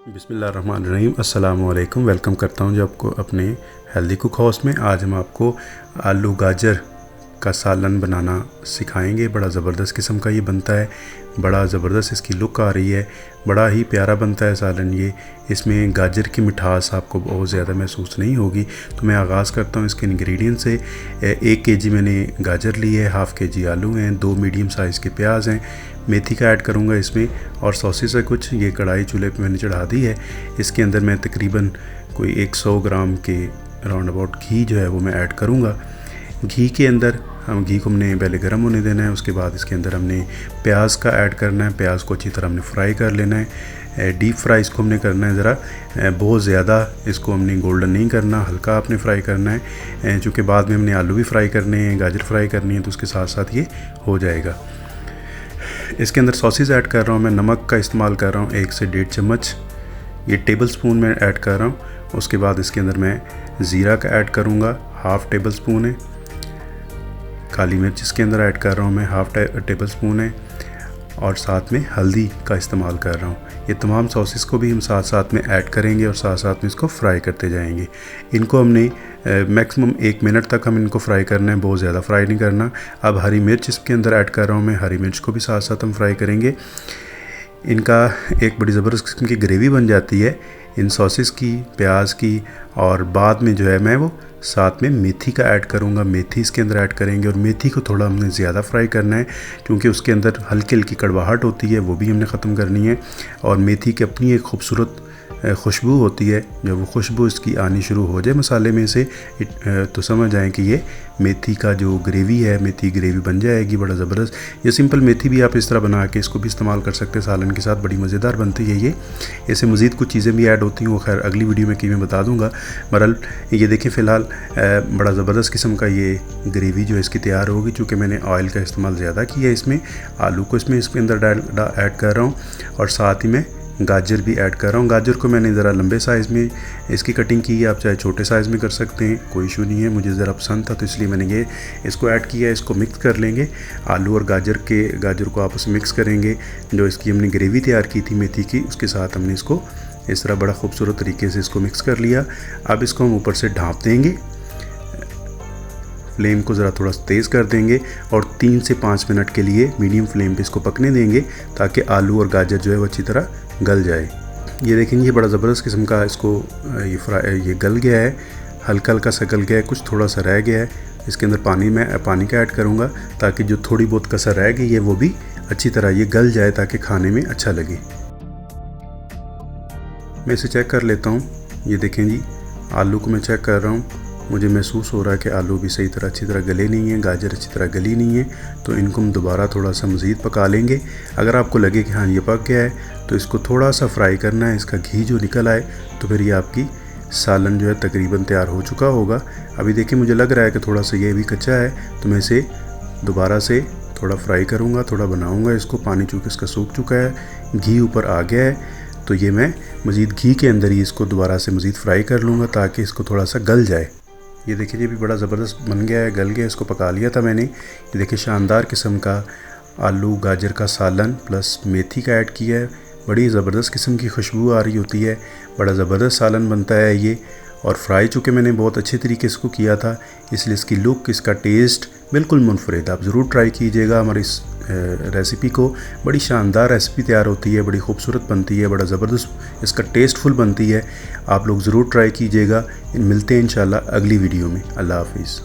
बिस्मिल्लाहिर्रहमानिर्रहीम अस्सलाम वालेकुम। वेलकम करता हूं जो आपको अपने हेल्दी कुक हाउस में। आज हम आपको आलू गाजर का सालन बनाना सिखाएंगे। बड़ा ज़बरदस्त किस्म का ये बनता है, बड़ा ज़बरदस्त इसकी लुक आ रही है, बड़ा ही प्यारा बनता है सालन ये। इसमें गाजर की मिठास आपको बहुत ज़्यादा महसूस नहीं होगी। तो मैं आगाज़ करता हूँ इसके इंग्रेडिएंट से। 1 kg मैंने गाजर ली है, ½ kg आलू हैं, 2 मीडियम साइज़ के प्याज हैं, मेथी का ऐड करूँगा इसमें, और सॉसेस है कुछ। ये कढ़ाई चूल्हे पे मैंने चढ़ा दी है। इसके अंदर मैं तकरीबन कोई 100 ग्राम के राउंड अबाउट घी जो है वो मैं ऐड करूँगा। घी के अंदर घी को हमने पहले गर्म होने देना है। उसके बाद इसके अंदर हमने प्याज का ऐड करना है। प्याज को अच्छी तरह हमने फ्राई कर लेना है। डीप फ्राई इसको हमने करना है ज़रा, बहुत ज़्यादा इसको हमने गोल्डन नहीं करना, हल्का आपने फ्राई करना है। चूँकि बाद में हमने आलू भी फ्राई करने हैं, गाजर फ्राई करनी है, तो उसके साथ साथ ये हो जाएगा। इसके अंदर सॉसेस ऐड कर रहा हूँ मैं। नमक का इस्तेमाल कर रहा हूँ 1 से 1.5 चम्मच, ये टेबल स्पून में ऐड कर रहा हूँ। उसके बाद इसके अंदर मैं ज़ीरा का ऐड करूँगा, ½ टेबल स्पून है। काली मिर्च इसके अंदर ऐड कर रहा हूँ मैं, ½ टेबल स्पून है। और साथ में हल्दी का इस्तेमाल कर रहा हूँ। ये तमाम सॉसेस को भी हम साथ साथ में ऐड करेंगे और साथ साथ में इसको फ्राई करते जाएंगे। इनको हमने मैक्सिमम 1 मिनट तक हम इनको फ्राई करना है, बहुत ज़्यादा फ्राई नहीं करना। अब हरी मिर्च इसके अंदर ऐड कर रहा हूँ मैं, हरी मिर्च को भी साथ साथ हम फ्राई करेंगे। इनका एक बड़ी ज़बरदस्त किस्म की ग्रेवी बन जाती है इन सॉसेस की, प्याज की। और बाद में जो है मैं वो साथ में मेथी का ऐड करूँगा, मेथी इसके अंदर ऐड करेंगे। और मेथी को थोड़ा हमने ज़्यादा फ्राई करना है, क्योंकि उसके अंदर हल्की हल्की कड़वाहट होती है, वो भी हमने ख़त्म करनी है। और मेथी की अपनी एक खूबसूरत खुशबू होती है। जब वो खुशबू इसकी आनी शुरू हो जाए मसाले में से, तो समझ जाएं कि ये मेथी का जो ग्रेवी है, मेथी ग्रेवी बन जाएगी। बड़ा ज़बरदस्त ये सिंपल मेथी भी आप इस तरह बना के इसको भी इस्तेमाल कर सकते हैं सालन के साथ, बड़ी मज़ेदार बनती है ये। इससे मज़ीद कुछ चीज़ें भी ऐड होती हैं, वो खैर अगली वीडियो में कि मैं बता दूँगा। बहरहाल ये देखें, फ़िलहाल बड़ा ज़बरदस्त किस्म का ये ग्रेवी जो है इसकी तैयार होगी। चूँकि मैंने ऑयल का इस्तेमाल ज़्यादा किया है इसमें, आलू को इसमें इसके अंदर ऐड कर रहा हूँ, और साथ ही मैं गाजर भी ऐड कर रहा हूँ। गाजर को मैंने ज़रा लंबे साइज़ में इसकी कटिंग की है, आप चाहे छोटे साइज़ में कर सकते हैं, कोई इशू नहीं है। मुझे ज़रा पसंद था तो इसलिए मैंने ये इसको ऐड किया है। इसको मिक्स कर लेंगे, आलू और गाजर को आपस में मिक्स करेंगे। जो इसकी हमने ग्रेवी तैयार की थी मेथी की, उसके साथ हमने इसको इस तरह बड़ा खूबसूरत तरीके से इसको मिक्स कर लिया। अब इसको हम ऊपर से ढाँप देंगे, फ्लेम को ज़रा थोड़ा तेज़ कर देंगे और 3 से 5 मिनट के लिए मीडियम फ्लेम पे इसको पकने देंगे, ताकि आलू और गाजर जो है वो अच्छी तरह गल जाए। ये देखेंगे, ये बड़ा ज़बरदस्त किस्म का इसको ये गल गया है, हल्का हल्का सा गल गया है, कुछ थोड़ा सा रह गया है। इसके अंदर पानी का ऐड करूँगा, ताकि जो थोड़ी बहुत कसर रह गई है वो भी अच्छी तरह ये गल जाए, ताकि खाने में अच्छा लगे। मैं इसे चेक कर लेता हूँ। ये देखें जी, आलू को मैं चेक कर रहा हूँ, मुझे महसूस हो रहा है कि आलू भी सही तरह अच्छी तरह गले नहीं हैं, गाजर अच्छी तरह गली नहीं है। तो इनको हम दोबारा थोड़ा सा मज़ीद पका लेंगे। अगर आपको लगे कि हाँ ये पक गया है, तो इसको थोड़ा सा फ्राई करना है, इसका घी जो निकल आए, तो फिर ये आपकी सालन जो है तकरीबन तैयार हो चुका होगा। अभी देखिए, मुझे लग रहा है कि थोड़ा सा ये भी कच्चा है, तो मैं इसे दोबारा से थोड़ा फ्राई करूँगा, थोड़ा बनाऊँगा इसको। पानी चूँकि इसका सूख चुका है, घी ऊपर आ गया है, तो ये मैं मज़ीद घी के अंदर ही इसको दोबारा से मज़ीद फ्राई कर लूँगा, ताकि इसको थोड़ा सा गल जाए। ये देखिए, ये भी बड़ा ज़बरदस्त बन गया है, गल गया। इसको पका लिया था मैंने। ये देखिए, शानदार किस्म का आलू गाजर का सालन प्लस मेथी का ऐड किया है। बड़ी ज़बरदस्त किस्म की खुशबू आ रही होती है, बड़ा ज़बरदस्त सालन बनता है ये। और फ्राई चूँकि मैंने बहुत अच्छे तरीके से इसको किया था, इसलिए इसकी लुक, इसका टेस्ट बिल्कुल मुनफरिद। आप ज़रूर ट्राई कीजिएगा हमारी इस रेसिपी को। बड़ी शानदार रेसिपी तैयार होती है, बड़ी खूबसूरत बनती है, बड़ा ज़बरदस्त इसका टेस्टफुल बनती है। आप लोग ज़रूर ट्राई कीजिएगा। मिलते हैं इंशाल्लाह अगली वीडियो में। अल्लाह हाफिज़।